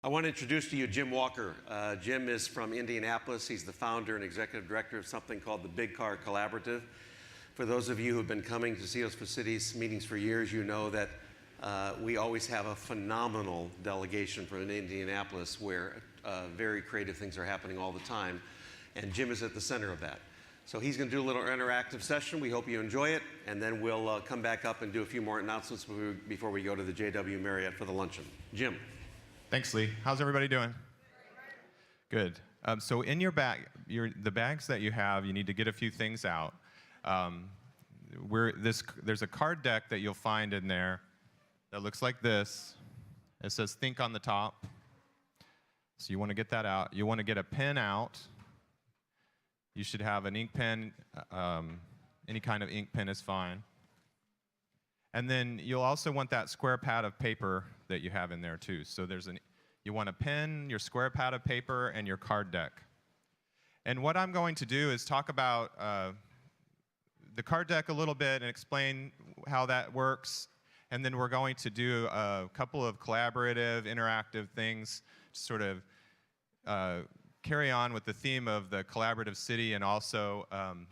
I want to introduce to you Jim Walker. Jim is from Indianapolis. He's the founder and executive director of something called the Big Car Collaborative. For those of you who have been coming to CEOs for Cities meetings for years, you know that we always have a phenomenal delegation from Indianapolis where very creative things are happening all the time, and Jim is at the center of that. So he's going to do a little interactive session. We hope you enjoy it, and then we'll come back up and do a few more announcements before we go to the JW Marriott for the luncheon. Jim. Thanks, Lee. How's everybody doing? Good. So in your bag, the bags that you have, you need to get a few things out. There's a card deck that you'll find in there that looks like this. It says Think on the top. So you want to get that out. You want to get a pen out. You should have an ink pen. Any kind of ink pen is fine. And then you'll also want that square pad of paper that you have in there too. So you want a pen, your square pad of paper, and your card deck. And what I'm going to do is talk about the card deck a little bit and explain how that works. And then we're going to do a couple of collaborative, interactive things to sort of carry on with the theme of the collaborative city and also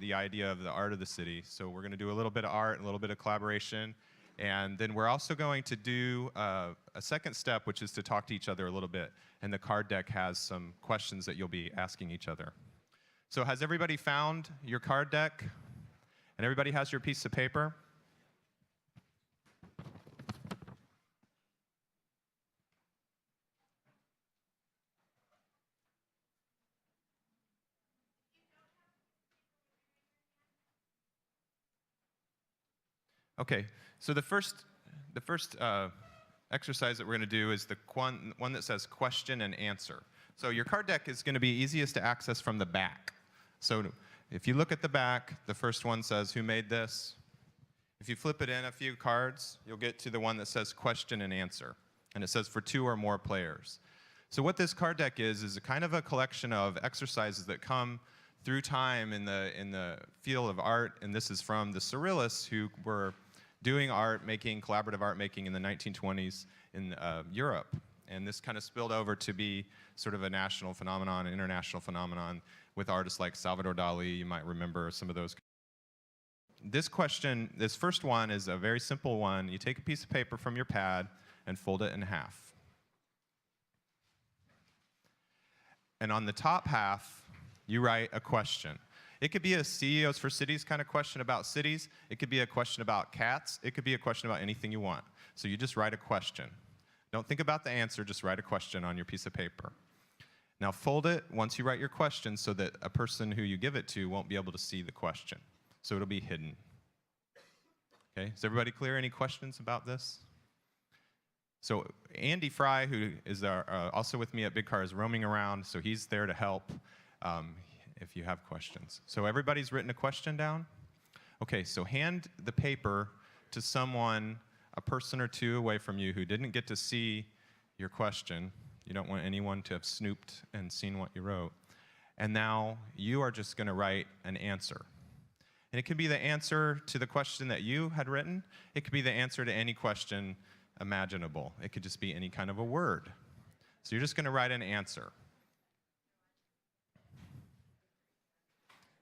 the idea of the art of the city. So we're going to do a little bit of art and a little bit of collaboration. And then we're also going to do a second step, which is to talk to each other a little bit. And the card deck has some questions that you'll be asking each other. So has everybody found your card deck? And everybody has your piece of paper? Okay, so the first exercise that we're going to do is the one that says question and answer. So your card deck is going to be easiest to access from the back. So if you look at the back, the first one says, who made this? If you flip it in a few cards, you'll get to the one that says question and answer. And it says for 2 or more players. So what this card deck is a kind of a collection of exercises that come through time in the field of art. And this is from the Surrealists, who were doing collaborative art making in the 1920s in Europe. And this kind of spilled over to be sort of a national phenomenon, an international phenomenon with artists like Salvador Dali. You might remember some of those. This first one is a very simple one. You take a piece of paper from your pad and fold it in half. And on the top half, you write a question. It could be a CEOs for Cities kind of question about cities. It could be a question about cats. It could be a question about anything you want. So you just write a question. Don't think about the answer, just write a question on your piece of paper. Now fold it once you write your question so that a person who you give it to won't be able to see the question. So it'll be hidden. Okay, is everybody clear? Any questions about this? So Andy Fry, who is also with me at Big Car, is roaming around, so he's there to help. If you have questions. So everybody's written a question down? Okay, so hand the paper to someone, a person or two away from you who didn't get to see your question. You don't want anyone to have snooped and seen what you wrote. And now you are just going to write an answer. And it could be the answer to the question that you had written. It could be the answer to any question imaginable. It could just be any kind of a word. So you're just going to write an answer.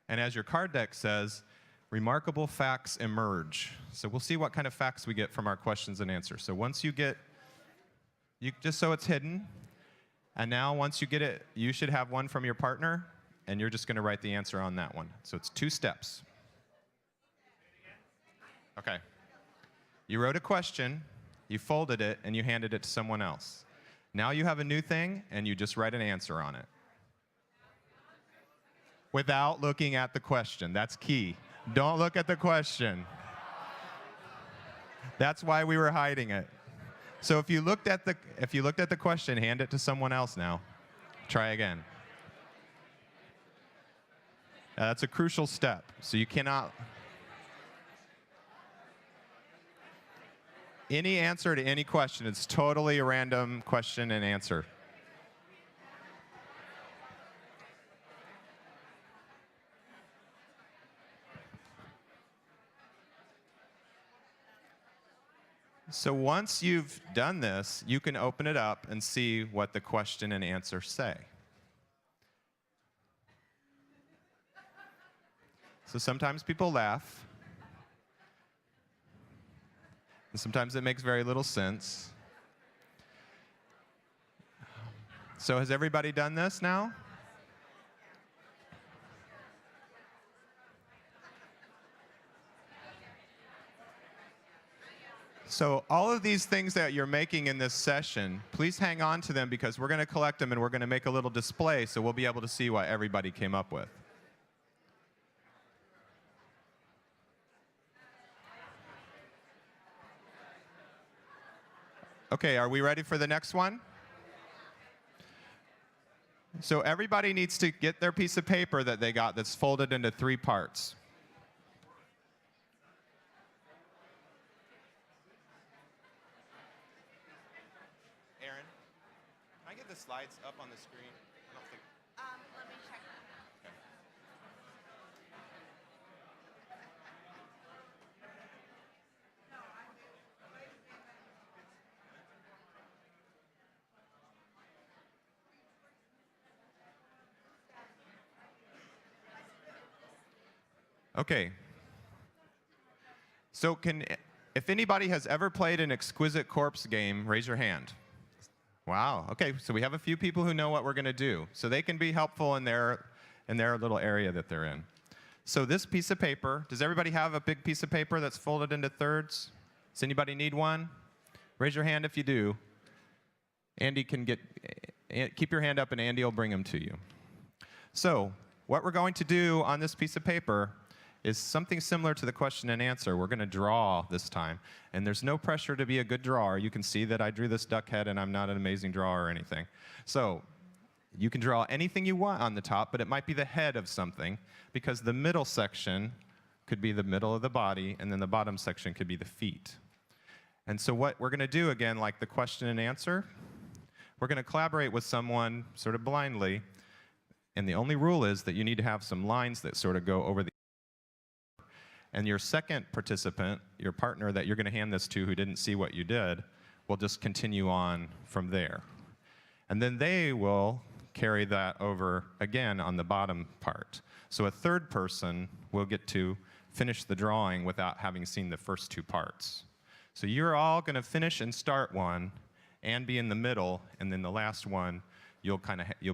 And as your card deck says, remarkable facts emerge. So we'll see what kind of facts we get from our questions and answers. So once you get, just so it's hidden, and now once you get it, you should have one from your partner, and you're just going to write the answer on that one. So it's 2 steps. Okay. You wrote a question, you folded it, and you handed it to someone else. Now you have a new thing, and you just write an answer on it. Without looking at the question. That's key. Don't look at the question. That's why we were hiding it. So if you looked at the question, hand it to someone else now. Try again. That's a crucial step. So you cannot. Any answer to any question, it's totally a random question and answer. So once you've done this, you can open it up and see what the question and answer say. So sometimes people laugh, and sometimes it makes very little sense. So has everybody done this now? So all of these things that you're making in this session, please hang on to them because we're going to collect them and we're going to make a little display so we'll be able to see what everybody came up with. Okay, are we ready for the next one? So everybody needs to get their piece of paper that they got that's folded into 3 parts. Aaron, can I get the slides up on the screen? I don't think. Let me check that. Okay. So if anybody has ever played an Exquisite Corpse game, raise your hand. Wow. Okay, so we have a few people who know what we're going to do. So they can be helpful in their little area that they're in. So this piece of paper, does everybody have a big piece of paper that's folded into thirds? Does anybody need one? Raise your hand if you do. Andy can keep your hand up and Andy will bring them to you. So what we're going to do on this piece of paper is something similar to the question and answer. We're going to draw this time. And there's no pressure to be a good drawer. You can see that I drew this duck head and I'm not an amazing drawer or anything. So you can draw anything you want on the top, but it might be the head of something because the middle section could be the middle of the body and then the bottom section could be the feet. And so what we're going to do, again, like the question and answer, we're going to collaborate with someone sort of blindly. And the only rule is that you need to have some lines that sort of go over the. And your second participant, your partner that you're going to hand this to who didn't see what you did, will just continue on from there. And then they will carry that over again on the bottom part. So a third person will get to finish the drawing without having seen the first 2 parts. So you're all going to finish and start one and be in the middle, and then the last one you'll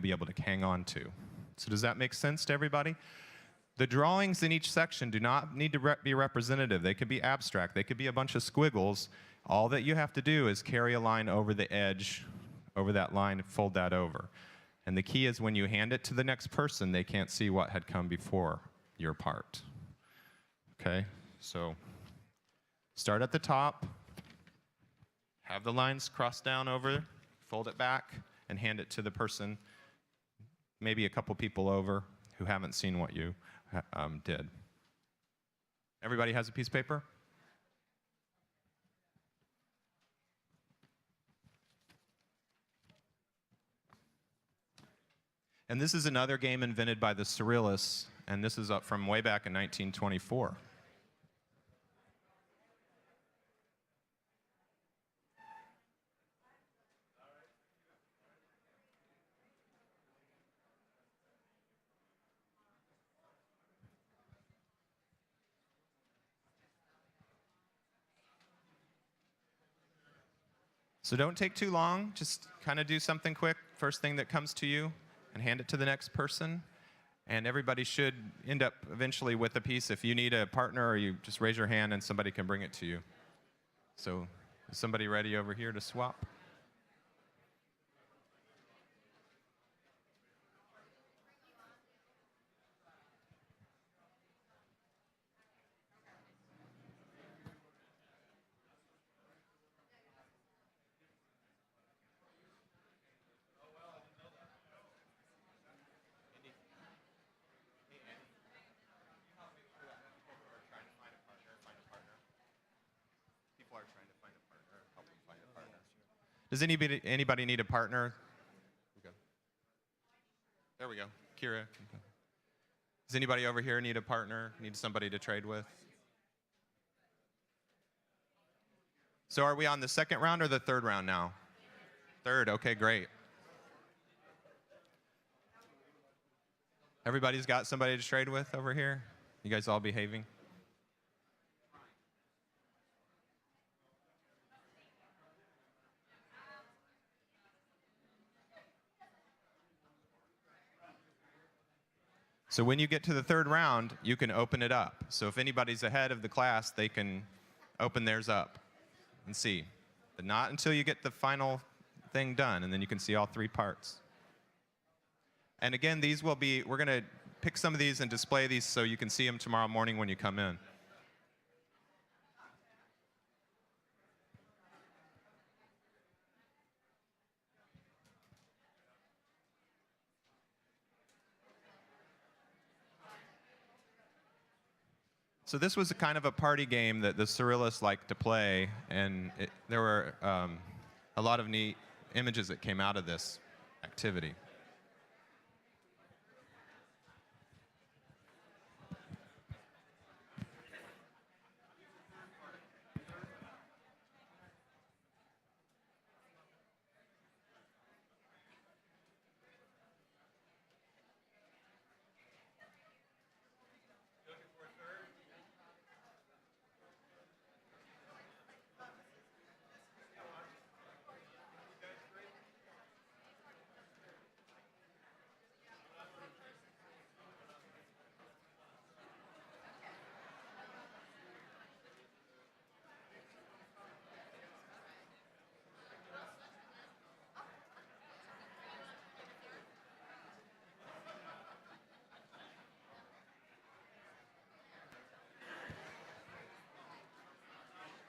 be able to hang on to. So does that make sense to everybody? The drawings in each section do not need to be representative. They could be abstract. They could be a bunch of squiggles. All that you have to do is carry a line over the edge, over that line, and fold that over. And the key is when you hand it to the next person, they can't see what had come before your part. Okay? So start at the top, have the lines crossed down over, fold it back, and hand it to the person, maybe a couple people over, who haven't seen what you did. Everybody has a piece of paper? And this is another game invented by the Surrealists, and this is up from way back in 1924. So don't take too long. Just kind of do something quick, first thing that comes to you, and hand it to the next person. And everybody should end up eventually with a piece. If you need a partner, or you just raise your hand and somebody can bring it to you. So is somebody ready over here to swap? Does anybody need a partner? There we go. Kira. Does anybody over here need a partner? Need somebody to trade with? So are we on the second round or the third round now? Third, okay, great. Everybody's got somebody to trade with over here? You guys all behaving? So when you get to the third round, you can open it up. So if anybody's ahead of the class, they can open theirs up and see. But not until you get the final thing done, and then you can see all three parts. And again, these will be, we're going to pick some of these and display these so you can see them tomorrow morning when you come in. So this was a kind of a party game that the Surrealists liked to play, and there were a lot of neat images that came out of this activity.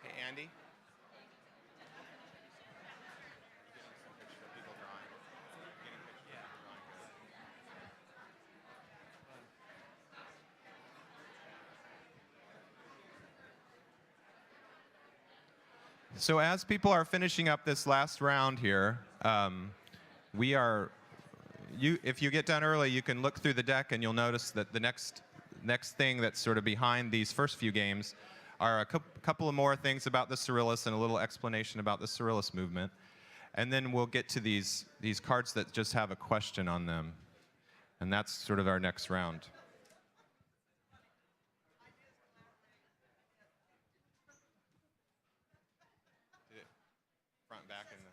Hey, Andy? So as people are finishing up this last round here, if you get done early, you can look through the deck and you'll notice that the next thing that's sort of behind these first few games are a couple of more things about the Surrealists and a little explanation about the Surrealist movement. And then we'll get to these cards that just have a question on them. And that's sort of our next round. Front, back, and the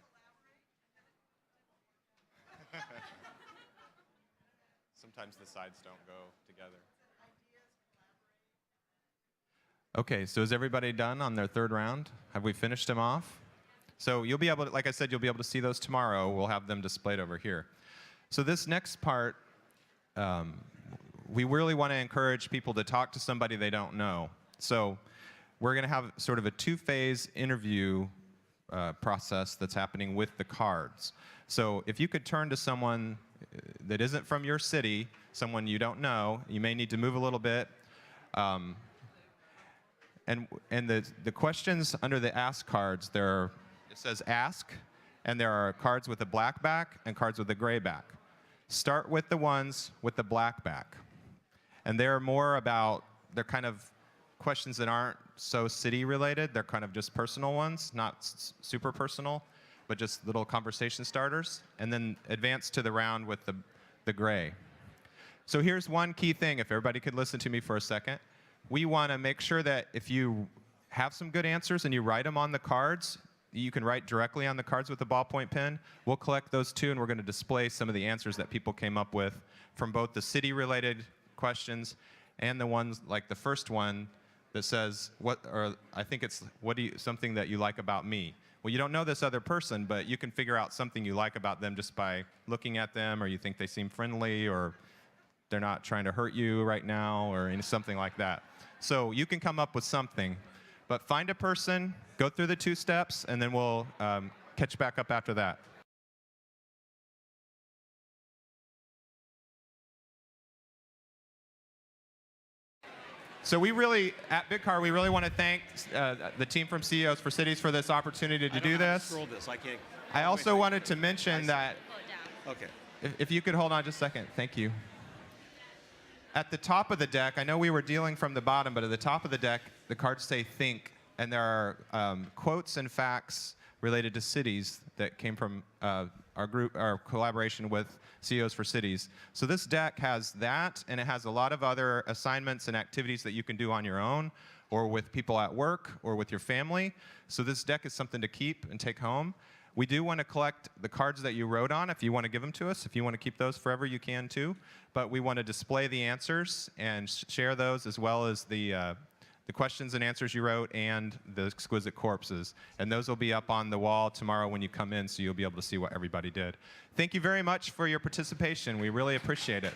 sometimes the sides don't go together. Okay, so is everybody done on their third round? Have we finished them off? So you'll be able to, like I said, you'll be able to see those tomorrow. We'll have them displayed over here. So this next part, we really want to encourage people to talk to somebody they don't know. So we're going to have sort of a two-phase interview process that's happening with the cards. So if you could turn to someone that isn't from your city, someone you don't know, you may need to move a little bit. And the questions under the Ask cards, it says Ask, and there are cards with a black back and cards with a gray back. Start with the ones with the black back. And they're more about, they're kind of questions that aren't so city related. They're kind of just personal ones, not super personal, but just little conversation starters. And then advance to the round with the gray. So here's one key thing, if everybody could listen to me for a second. We want to make sure that if you have some good answers and you write them on the cards, you can write directly on the cards with a ballpoint pen. We'll collect those too, and we're going to display some of the answers that people came up with from both the city-related questions and the ones like the first one that says, something that you like about me. Well, you don't know this other person, but you can figure out something you like about them just by looking at them, or you think they seem friendly, or they're not trying to hurt you right now, or something like that. So you can come up with something, but find a person, go through the 2 steps, and then we'll catch back up after that. So we really, at BigCar, we really want to thank the team from CEOs for Cities for this opportunity to do this. Scroll this. I can't. I also wanted to mention that, Okay. if you could hold on just a second, thank you. At the top of the deck, I know we were dealing from the bottom, but at the top of the deck, the cards say think. And there are quotes and facts related to cities that came from our collaboration with CEOs for Cities. So this deck has that, and it has a lot of other assignments and activities that you can do on your own, or with people at work, or with your family. So this deck is something to keep and take home. We do want to collect the cards that you wrote on if you want to give them to us. If you want to keep those forever, you can too. But we want to display the answers and share those, as well as the questions and answers you wrote and the exquisite corpses. And those will be up on the wall tomorrow when you come in, so you'll be able to see what everybody did. Thank you very much for your participation. We really appreciate it.